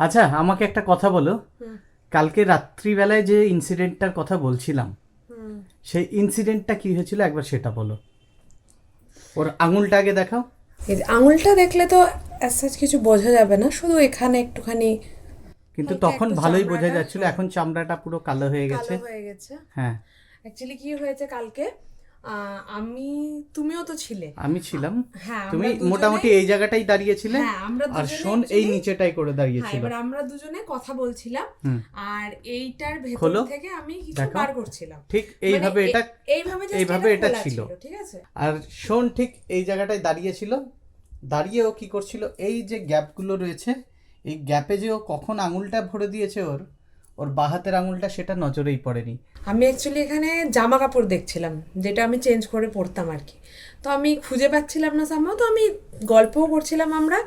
আচ্ছা আমাকে একটা কথা বলো, কালকে রাত্রিবেলায় যে ইনসিডেন্টটার কথা বলছিলাম, সেই ইনসিডেন্টটা কি হয়েছিল একবার সেটা বলো। ওর আঙুলটা আগে দেখাও। এর আঙুলটা দেখলে তো অ্যাজ কিছু বোঝা যাবে না, শুধু এখানে একটুখানি কিন্তু হালকা তখন একটু ভালোই বোঝা চামড়াটা, যাচ্ছিল, হ্যাঁ, এখন চামড়াটা পুরো কালো হয়ে গেছে। কালো হয়ে গেছে। হ্যাঁ, অ্যাকচুয়ালি কি হয়েছে কালকে, আমি, তুমিও তো ছিলে। আমি ছিলাম। হ্যাঁ, তুমি আমরা দুজনে, মোটামুটি এই জায়গাটাই দাঁড়িয়েছিলে, হ্যাঁ আমরা আর দুজনে শোন এই actually- নিচেটাই করে হ্যাঁ, দাঁড়িয়েছিল। এবার আমরা দুজনে কথা বলছিলাম, হুম, আর এইটার ভেতর খোলো, থেকে আমি কিছু দেখো। বার করছিলাম। ঠিক মানে এইভাবে এটা, এইভাবে just এইভাবে এটা খোলা ছিল। ঠিক আছে। আর শোন ঠিক এই জায়গাটায় দাঁড়িয়েছিল, দাঁড়িয়ে ও কি করছিল, এই যে গ্যাপগুলো রয়েছে, এই গ্যাপে যে ও কখন আঙুলটা ভরে দিয়েছে ওর ওর বাঁ হাতের আঙুলটা, সেটা নজরেই পড়েনি। আমি অ্যাকচুয়ালি এখানে জামা কাপড় দেখছিলাম, যেটা আমি চেঞ্জ করে পরতাম আর কি। তো আমি খুঁজে পাচ্ছিলাম না সামহাও, তো আমি গল্পও করছিলাম আমরা,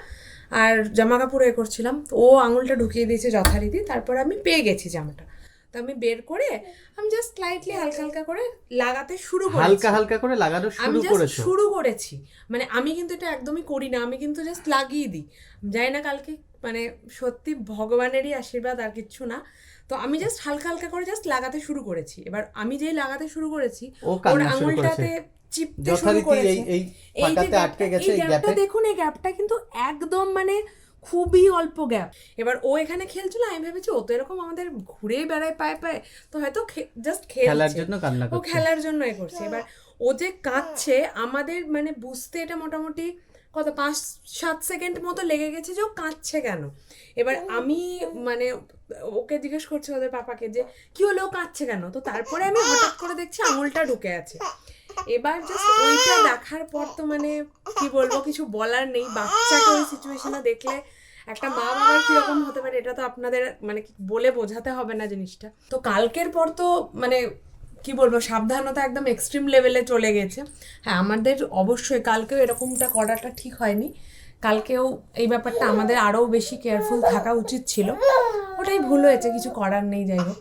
আর জামা কাপড় করছিলাম। তো ও আঙুলটা ঢুকিয়ে দিয়েছে যথারীতি, তারপর আমি পেয়ে গেছি জামাটা। তো আমি বের করে আমি জাস্ট স্লাইটলি হালকা হালকা করে লাগাতে শুরু করেছি। হালকা হালকা করে লাগানো আমি শুরু জাস্ট করেছো? শুরু করেছি, মানে আমি কিন্তু এটা একদমই করি না, আমি কিন্তু জাস্ট লাগিয়ে দিই। জানি না কালকে, মানে সত্যি ভগবানেরই আশীর্বাদ, আর কিচ্ছু না। তো আমি জাস্ট হালকা হালকা করে জাস্ট লাগাতে শুরু করেছি। এবার আমি যেই লাগাতে শুরু করেছি, ও ওর কান্না শুরু করেছে আঙুলটাতে চিপতে শুরু যথারীতি, করেছে। এই এই এই যে ফাঁকাতে আটকে গেছে, এই এই গ্যাপটা গ্যাপে। দেখুন, এই গ্যাপটা কিন্তু একদম মানে খুবই অল্প গ্যাপ। এবার ও এখানে খেলছিল, আমি ভেবেছি ও তো এরকম আমাদের ঘুরে বেড়ায় পায়ে পায়ে, তো হয়তো জাস্ট খেলার খেলছে, জন্য কান্না ও করছে। খেলার জন্য করছে। এবার ও যে কাঁদছে, আমাদের মানে বুঝতে এটা মোটামুটি কত 5-7 সেকেন্ড মতো লেগে গেছে যে ও কাঁদছে কেন। এবার আমি মানে ওকে জিজ্ঞেস করছি ওদের পাপাকে যে কি হলো, ও কাঁদছে কেন। তো তারপরে আমি হঠাৎ করে দেখছি আঙুলটা ঢুকে আছে। এবার জাস্ট ওইটা দেখার পর তো মানে কি বলবো, কিছু বলার নেই। বাচ্চাকে ওই সিচুয়েশনে দেখলে একটা মা বাবার কিরকম হতে পারে, এটা তো আপনাদের মানে বলে বোঝাতে হবে না জিনিসটা। তো কালকের পর তো মানে কি বলবো, সাবধানতা একদম এক্সট্রিম লেভেলে চলে গেছে। হ্যাঁ, আমাদের অবশ্যই কালকেও এরকমটা করাটা ঠিক হয়নি। কালকেও এই ব্যাপারটা আমাদের আরও বেশি কেয়ারফুল থাকা উচিত ছিল। ওটাই ভুল হয়েছে, কিছু করার নেই। যাই হোক,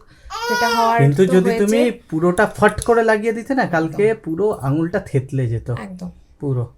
যেটা হওয়ার কিন্তু তো যদি হয়েছে। তুমি পুরোটা ফট করে লাগিয়ে দিতে না, কালকে পুরো আঙুলটা থেতলে যেত একদম পুরো।